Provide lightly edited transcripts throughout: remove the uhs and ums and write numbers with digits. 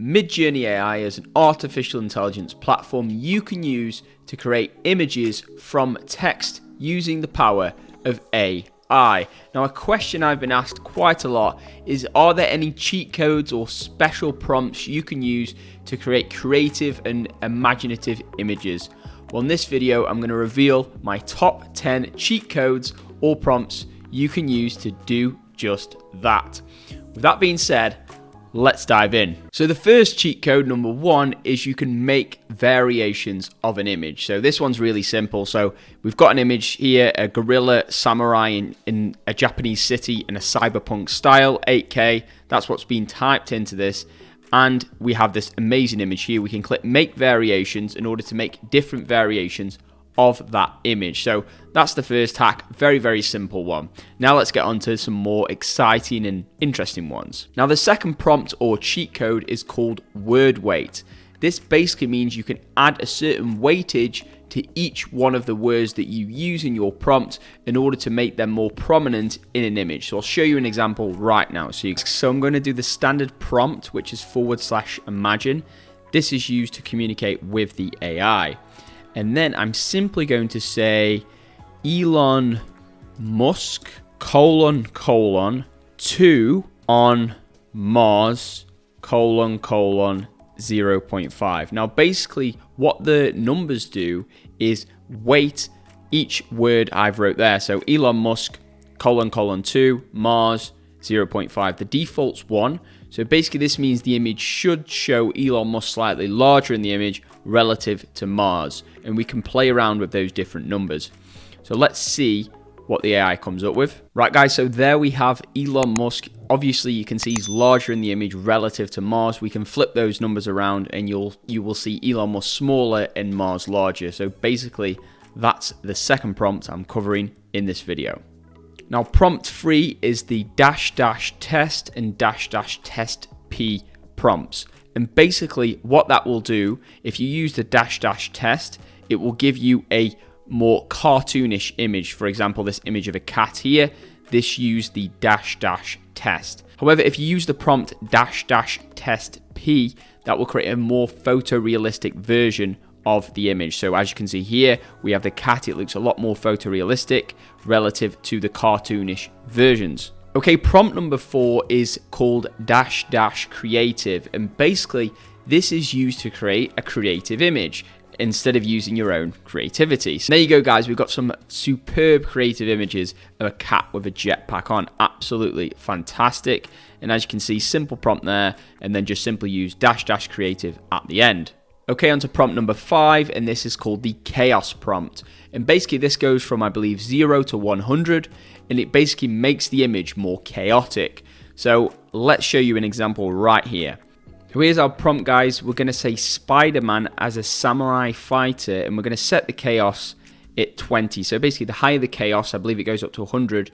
Midjourney AI is an artificial intelligence platform you can use to create images from text using the power of AI. Now, a question I've been asked quite a lot is, are there any cheat codes or special prompts you can use to create creative and imaginative images? Well, in this video, I'm going to reveal my top 10 cheat codes or prompts you can use to do just that. With that being said, let's dive in. So the first cheat code, number one, is you can make variations of an image. So this one's really simple. So we've got an image here, a gorilla samurai in a Japanese city in a cyberpunk style, 8K. That's what's been typed into this. And we have this amazing image here. We can click make variations in order to make different variations of that image. So that's the first hack. Very, very simple one. Now let's get on to some more exciting and interesting ones. Now the second prompt or cheat code is called word weight. This basically means you can add a certain weightage to each one of the words that you use in your prompt in order to make them more prominent in an image. So I'll show you an example right now. So I'm going to do the standard prompt, which is /imagine. This is used to communicate with the AI. And then I'm simply going to say Elon Musk : 2 on Mars : 0.5. Now basically what the numbers do is weight each word I've wrote there. So Elon Musk : 2 Mars 0.5. The default's 1. So basically this means the image should show Elon Musk slightly larger in the image relative to Mars. And we can play around with those different numbers. So let's see what the AI comes up with. Right guys, so there we have Elon Musk. Obviously you can see he's larger in the image relative to Mars. We can flip those numbers around and you will see Elon Musk smaller and Mars larger. So basically that's the second prompt I'm covering in this video. Now prompt 3 is the --test and --test P prompts. And basically what that will do, if you use the --test, it will give you a more cartoonish image. For example, this image of a cat here, this used the --test. However, if you use the prompt --test P, that will create a more photorealistic version of the image. So as you can see here, we have the cat. It looks a lot more photorealistic relative to the cartoonish versions. Okay, prompt number 4 is called --creative, and basically this is used to create a creative image instead of using your own creativity. So there you go guys, we've got some superb creative images of a cat with a jetpack on. Absolutely fantastic. And as you can see, simple prompt there, and then just simply use --creative at the end. Okay, on to prompt number 5, and this is called the chaos prompt. And basically this goes from, I believe, 0 to 100, and it basically makes the image more chaotic. So let's show you an example right here. So here's our prompt, guys. We're going to say Spider-Man as a samurai fighter, and we're going to set the chaos at 20. So basically the higher the chaos, I believe it goes up to 100,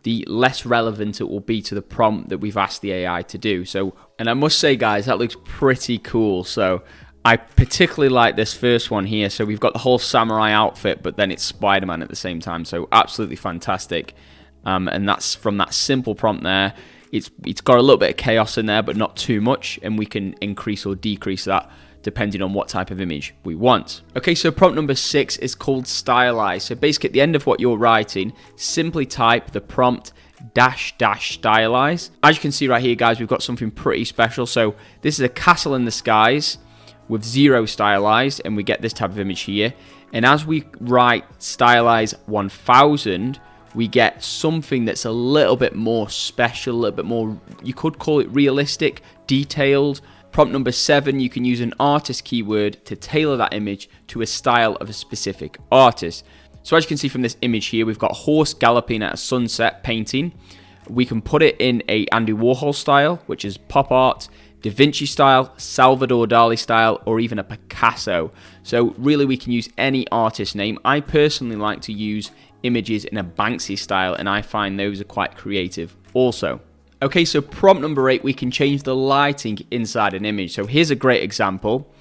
the less relevant it will be to the prompt that we've asked the AI to do. So, and I must say, guys, that looks pretty cool. So I particularly like this first one here. So we've got the whole samurai outfit, but then it's Spider-Man at the same time. So absolutely fantastic. And that's from that simple prompt there. It's got a little bit of chaos in there, but not too much. And we can increase or decrease that depending on what type of image we want. Okay, so prompt number 6 is called stylized. So basically at the end of what you're writing, simply type the prompt --stylized. As you can see right here, guys, we've got something pretty special. So this is a castle in the skies with 0 stylized, and we get this type of image here. And as we write stylized 1000, we get something that's a little bit more special, a little bit more, you could call it realistic, detailed. Prompt number 7, you can use an artist keyword to tailor that image to a style of a specific artist. So as you can see from this image here, we've got a horse galloping at a sunset painting. We can put it in a Andy Warhol style, which is pop art, Da Vinci style, Salvador Dali style, or even a Picasso. So really we can use any artist name. I personally like to use images in a Banksy style, and I find those are quite creative also. Okay, so prompt number 8, we can change the lighting inside an image. So here's a great example.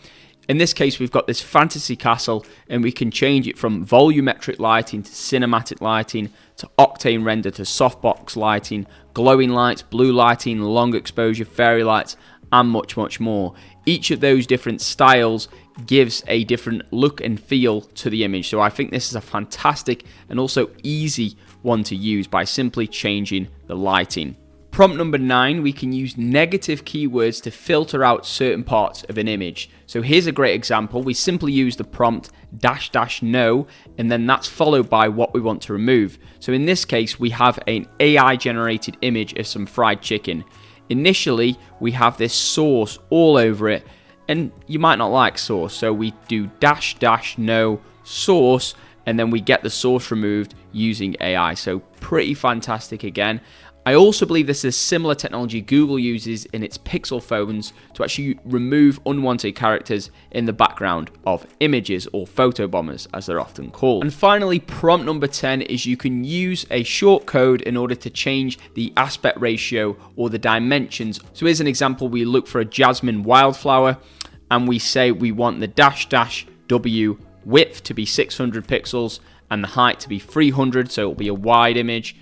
In this case, we've got this fantasy castle, and we can change it from volumetric lighting to cinematic lighting to octane render to softbox lighting, glowing lights, blue lighting, long exposure, fairy lights, and much, much more. Each of those different styles gives a different look and feel to the image. So I think this is a fantastic and also easy one to use by simply changing the lighting. Prompt number 9, we can use negative keywords to filter out certain parts of an image. So here's a great example. We simply use the prompt --no, and then that's followed by what we want to remove. So in this case, we have an AI generated image of some fried chicken. Initially, we have this sauce all over it, and you might not like sauce. So we do --no sauce, and then we get the sauce removed using AI. So pretty fantastic again. I also believe this is similar technology Google uses in its Pixel phones to actually remove unwanted characters in the background of images, or photo bombers as they're often called. And finally, prompt number 10 is you can use a short code in order to change the aspect ratio or the dimensions. So here's an example. We look for a jasmine wildflower and we say we want the --w width to be 600 pixels and the height to be 300, so it'll be a wide image.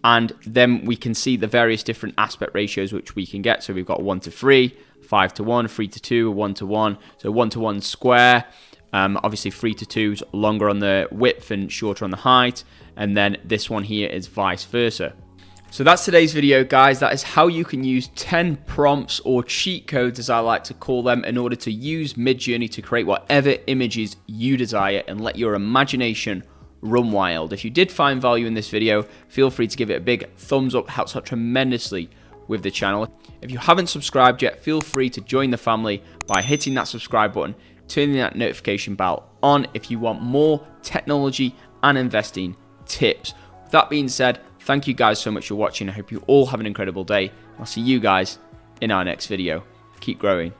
And then we can see the various different aspect ratios which we can get. So we've got 1:3, 5:1, 3:2, 1:1. So 1:1 square. Obviously 3:2 is longer on the width and shorter on the height. And then this one here is vice versa. So that's today's video, guys. That is how you can use 10 prompts, or cheat codes as I like to call them, in order to use Midjourney to create whatever images you desire and let your imagination run wild. If you did find value in this video, feel free to give it a big thumbs up. It helps out tremendously with the channel. If you haven't subscribed yet, feel free to join the family by hitting that subscribe button, turning that notification bell on if you want more technology and investing tips. With that being said, thank you guys so much for watching. I hope you all have an incredible day. I'll see you guys in our next video. Keep growing.